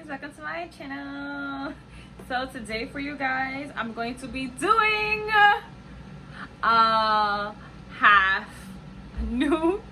welcome to my channel. So today for you guys, I'm going to be doing half new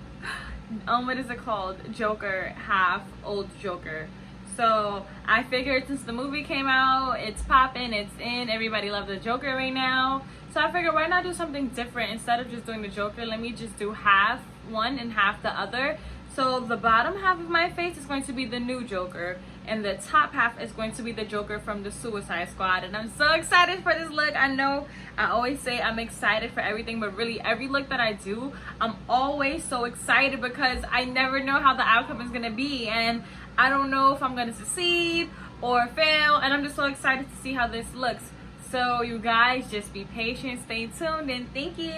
what is it called, Joker, half old Joker. So I figured since the movie came out, it's popping, it's in, everybody loves the Joker right now. So I figured, why not do something different? Instead of just doing the Joker, let me just do half one and half the other. So the bottom half of my face is going to be the new Joker, and the top half is going to be the Joker from the Suicide Squad. And I'm so excited for this look. I know I always say I'm excited for everything, but really every look that I do, I'm always so excited because I never know how the outcome is gonna be, and I don't know if I'm gonna succeed or fail, and I'm just so excited to see how this looks. So you guys just be patient, stay tuned, and thank you.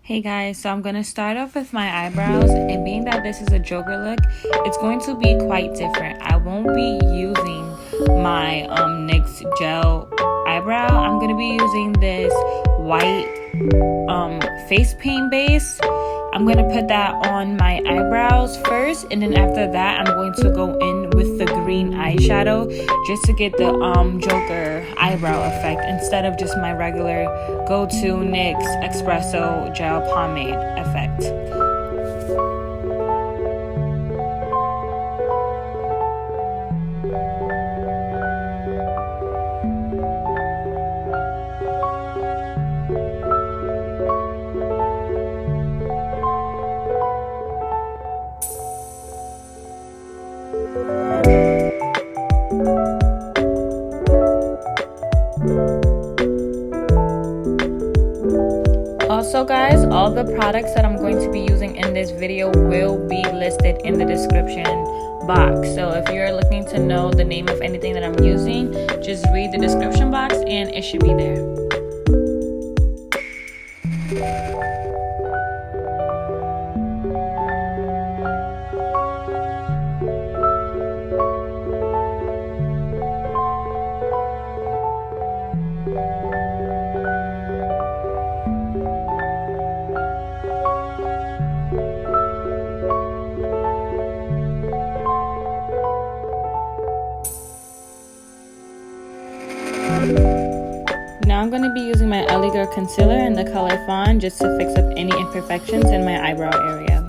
Hey guys, so I'm going to start off with my eyebrows, and being that this is a Joker look, it's going to be quite different. I won't be using my NYX gel eyebrow. I'm going to be using this white face paint base. I'm going to put that on my eyebrows first, and then after that I'm going to go in with the green eyeshadow just to get the Joker eyebrow effect instead of just my regular go-to NYX espresso gel pomade effect. Also guys, all the products that I'm going to be using in this video will be listed in the description box. So if you're looking to know the name of anything that I'm using, just read the description box and it should be there. Now I'm going to be using my L.A Girl concealer in the color FAWN just to fix up any imperfections in my eyebrow area.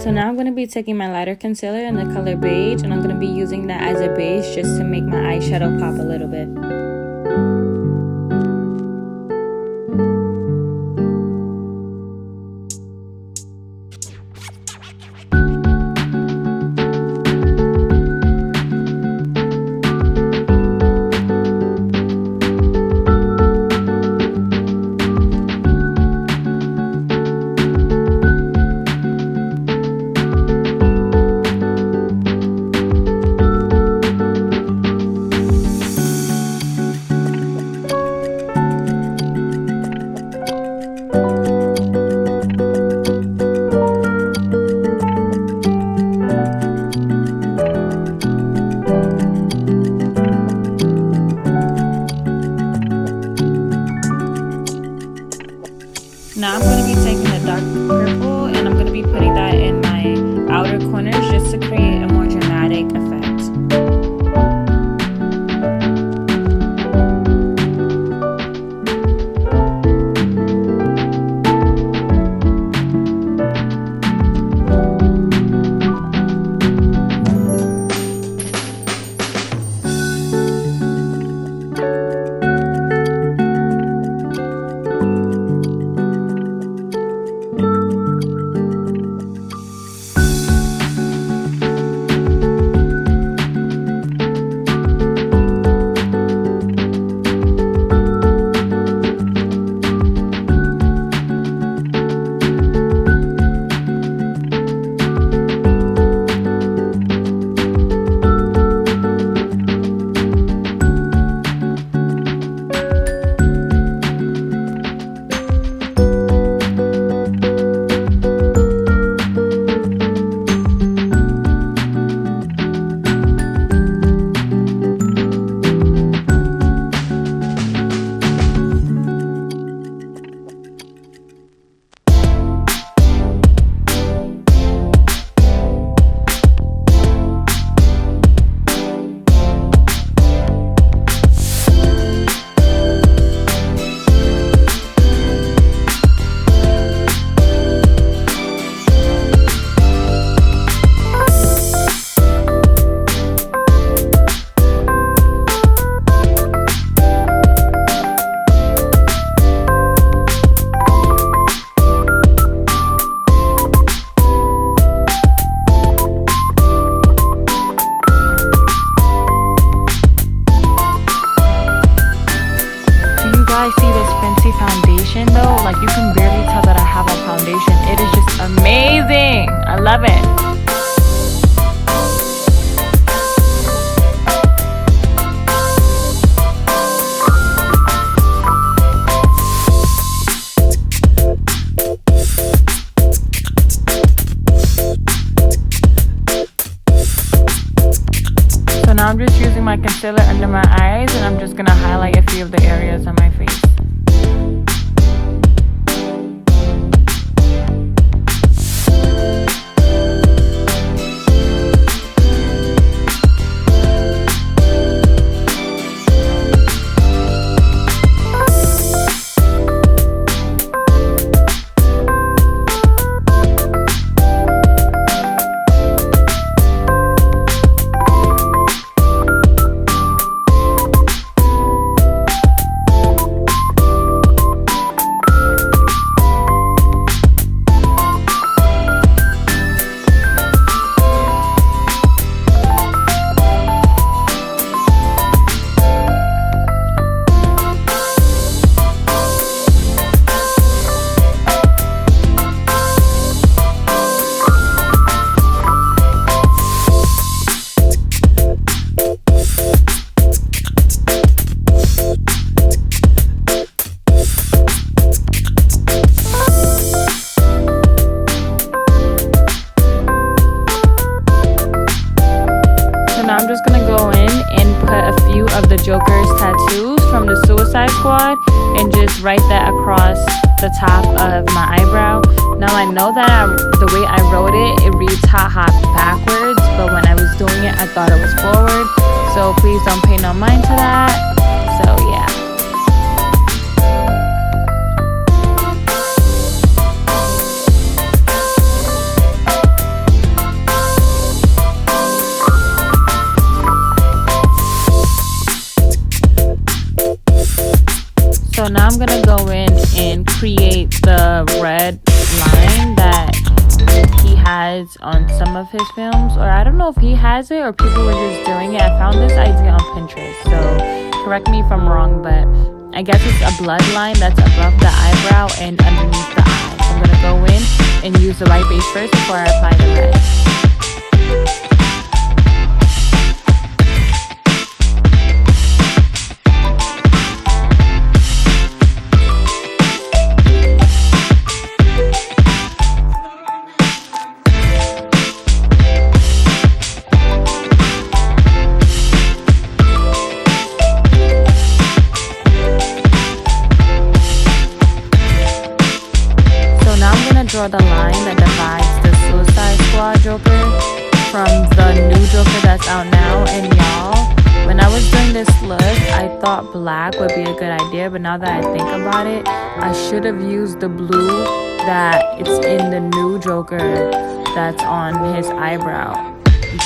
So now I'm going to be taking my lighter concealer in the color beige, and I'm going to be using that as a base just to make my eyeshadow pop a little bit. Now I'm going to be taking the dark purple and I'm going to be putting that in my outer corners just to create a more dramatic effect. my concealer under my eyes, and I'm just gonna highlight a few of the areas on my face. I'm just gonna go in and put a few of the Joker's tattoos from the Suicide Squad and just write that across the top of my eyebrow. Now I know that the way I wrote it, it reads haha backwards, but when I was doing it, I thought it was forward. So please don't pay no mind to that. So yeah. So now I'm gonna go in and create the red line that he has on some of his films, or I don't know if he has it or people were just doing it. I found this idea on Pinterest, so correct me if I'm wrong, but I guess it's a blood line that's above the eyebrow and underneath the eye. So I'm gonna go in and use the white base first before I apply the red. Draw the line that divides the Suicide Squad Joker from the new Joker that's out now. And y'all, when I was doing this look, I thought black would be a good idea, but now that I think about it, I should have used the blue that it's in the new Joker that's on his eyebrow.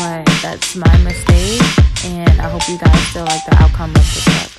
But that's my mistake, and I hope you guys still like the outcome of this look.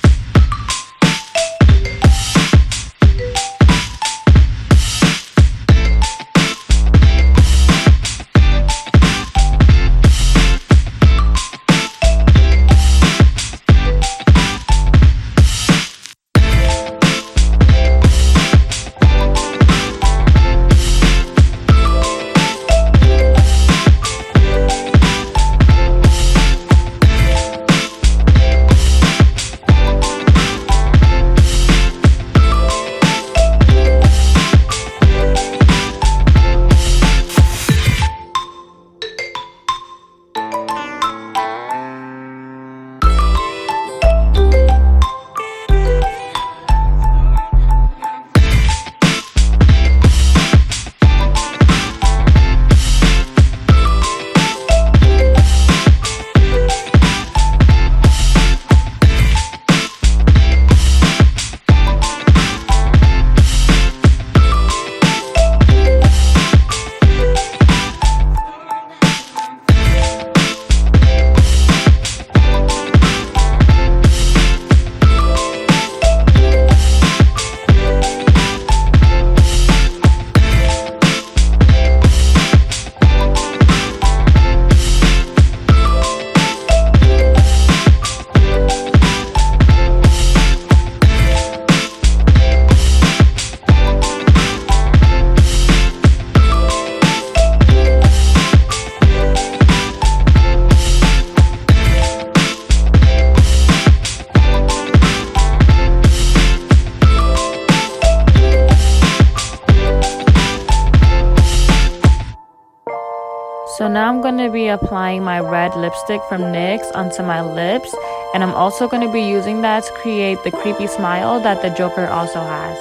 So now I'm going to be applying my red lipstick from NYX onto my lips. And I'm also going to be using that to create the creepy smile that the Joker also has.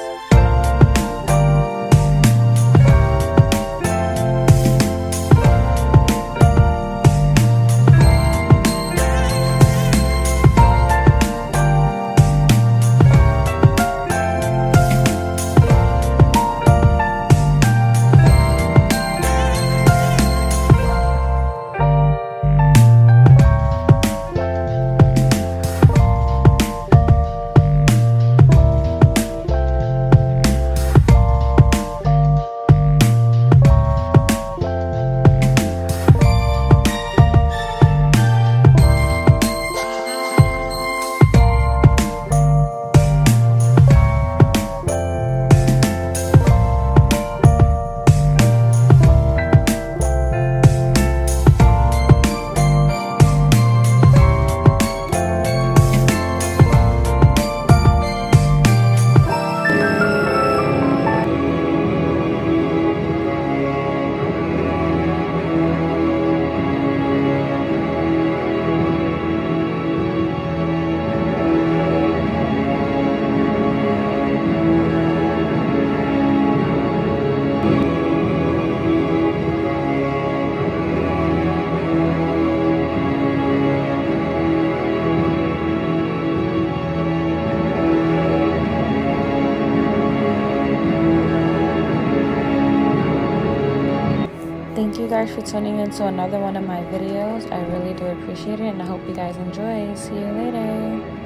Thank you guys for tuning in to another one of my videos. I really do appreciate it, and I hope you guys enjoy. See you later.